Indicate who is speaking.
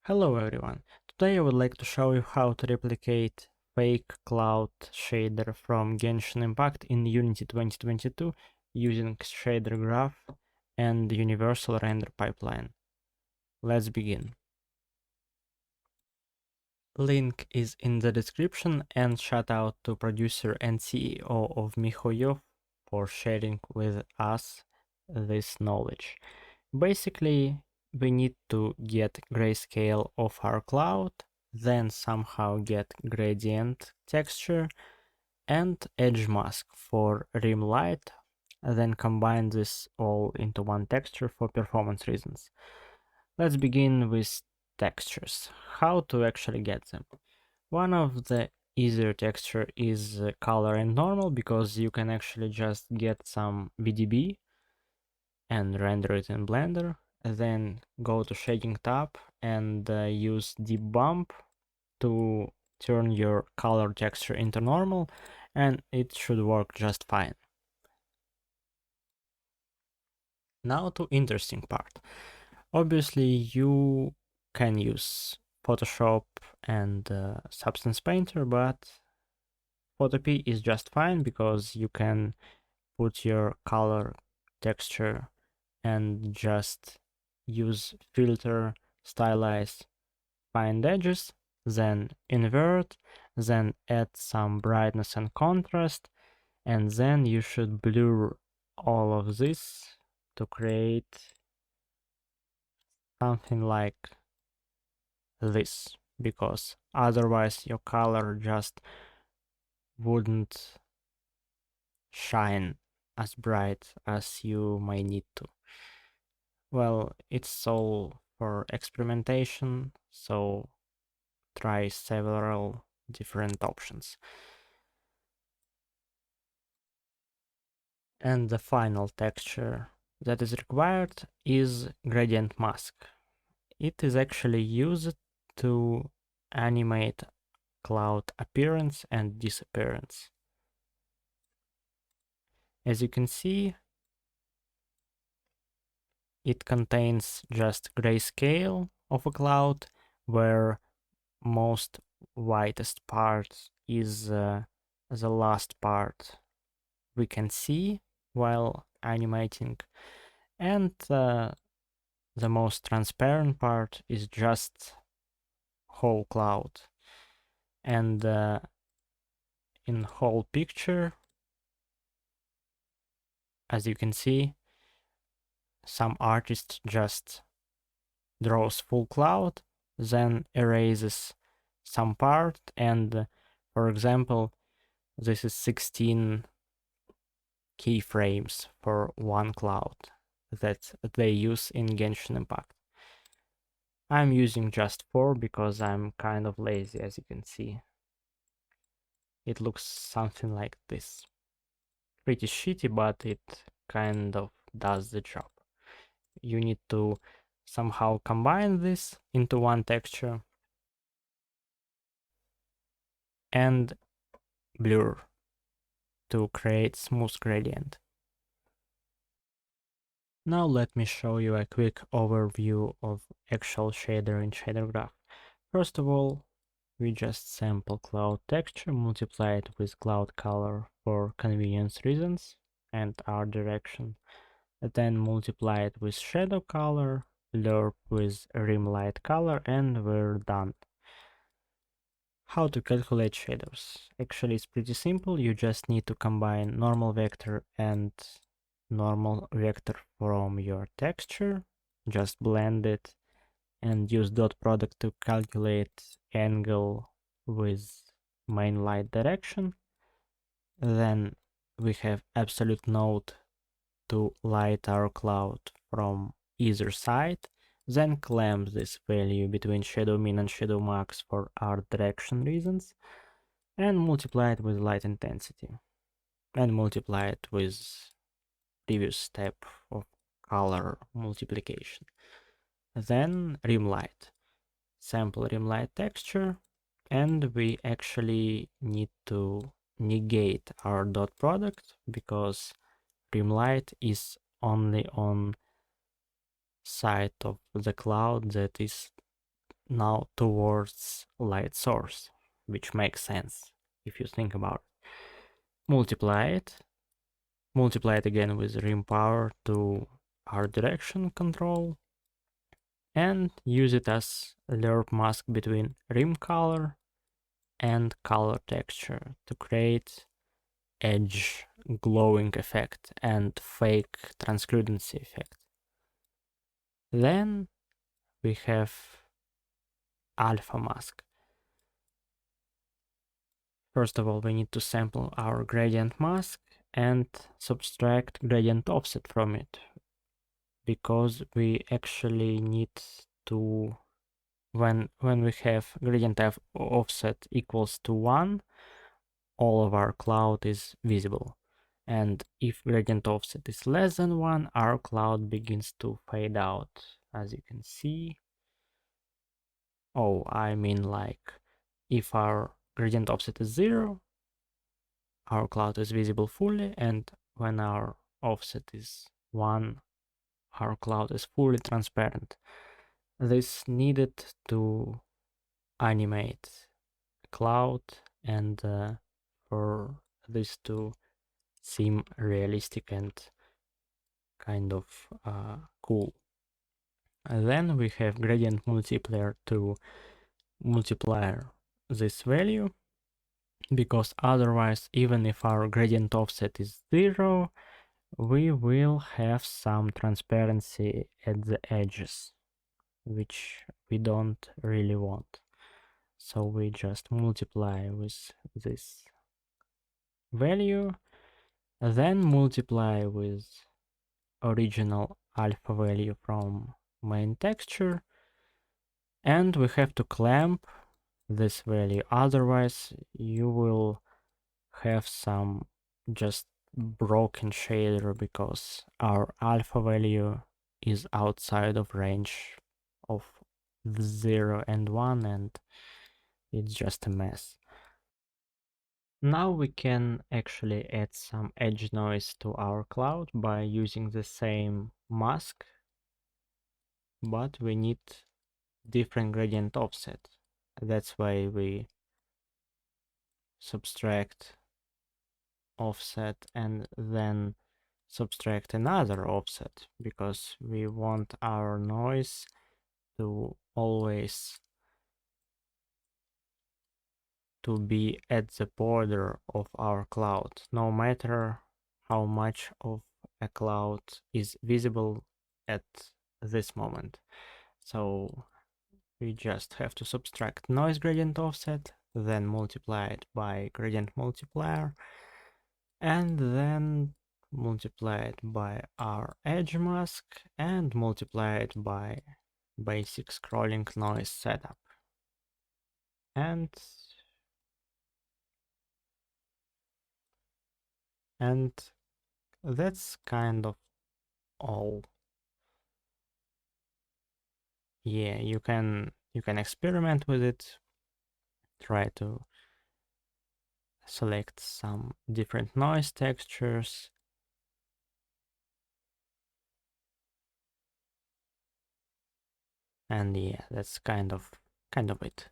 Speaker 1: Hello everyone, today I would like to show you how to replicate fake cloud shader from Genshin Impact in Unity 2022 using shader graph and universal render pipeline. Let's begin. Link is in the description, and shout out to producer and CEO of MiHoYo for sharing with us this knowledge. Basically, we need to get grayscale of our cloud, then somehow get gradient texture and edge mask for rim light, then combine this all into one texture for performance reasons. Let's begin with textures. How to actually get them? One of the easier texture is color and normal, because you can actually just get some VDB and render it in Blender, then go to shading tab and use deep bump to turn your color texture into normal, and it should work just fine. Now to interesting part. Obviously you can use Photoshop and Substance Painter, but Photopea is just fine because you can put your color texture and just use filter, stylize, find edges, then invert, then add some brightness and contrast, and then you should blur all of this to create something like this, because otherwise your color just wouldn't shine as bright as you might need to. Well, it's all for experimentation, so try several different options. And the final texture that is required is gradient mask. It is actually used to animate cloud appearance and disappearance. As you can see, it contains just grayscale of a cloud, where most whitest part is the last part we can see while animating, and the most transparent part is just whole cloud. And in whole picture, as you can see, some artist just draws full cloud, then erases some part, and for example, this is 16 keyframes for one cloud that they use in Genshin Impact. I'm using just 4 because I'm kind of lazy, as you can see. It looks something like this. Pretty shitty, but it kind of does the job. You need to somehow combine this into one texture and blur to create smooth gradient. Now let me show you a quick overview of actual shader in shader graph. First of all, we just sample cloud texture, multiply it with cloud color for convenience reasons and art direction, then multiply it with shadow color, lerp with rim light color, and we're done. How to calculate shadows? Actually, it's pretty simple. You just need to combine normal vector and normal vector from your texture, just blend it, and use dot product to calculate angle with main light direction. Then we have absolute node to light our cloud from either side, then clamp this value between shadow min and shadow max for art direction reasons, and multiply it with light intensity, and multiply it with previous step of color multiplication. Then rim light, sample rim light texture, and we actually need to negate our dot product because rim light is only on side of the cloud that is now towards light source, which makes sense if you think about it. Multiply it again with rim power to our direction control, and use it as a lerp mask between rim color and color texture to create edge glowing effect and fake translucency effect. Then we have alpha mask. First of all, we need to sample our gradient mask and subtract gradient offset from it, because we actually need to, when we have gradient offset equals to 1, all of our cloud is visible. And if gradient offset is less than 1, our cloud begins to fade out, as you can see. Oh, I mean, like, if our gradient offset is 0, our cloud is visible fully, and when our offset is 1, our cloud is fully transparent. This needed to animate cloud and for this to seem realistic and kind of cool. And then we have gradient multiplier to multiply this value, because otherwise, even if our gradient offset is 0, we will have some transparency at the edges, which we don't really want. So we just multiply with this value, then multiply with original alpha value from main texture, and we have to clamp this value, otherwise you will have some just broken shader, because our alpha value is outside of range of 0 and 1, and it's just a mess. Now we can actually add some edge noise to our cloud by using the same mask, but we need different gradient offset. That's why we subtract offset and then subtract another offset, because we want our noise to always to be at the border of our cloud, no matter how much of a cloud is visible at this moment. So we just have to subtract noise gradient offset, then multiply it by gradient multiplier, and then multiply it by our edge mask, and multiply it by basic scrolling noise setup. And that's kind of all. Yeah, you can experiment with it, try to select some different noise textures, and yeah, that's kind of it.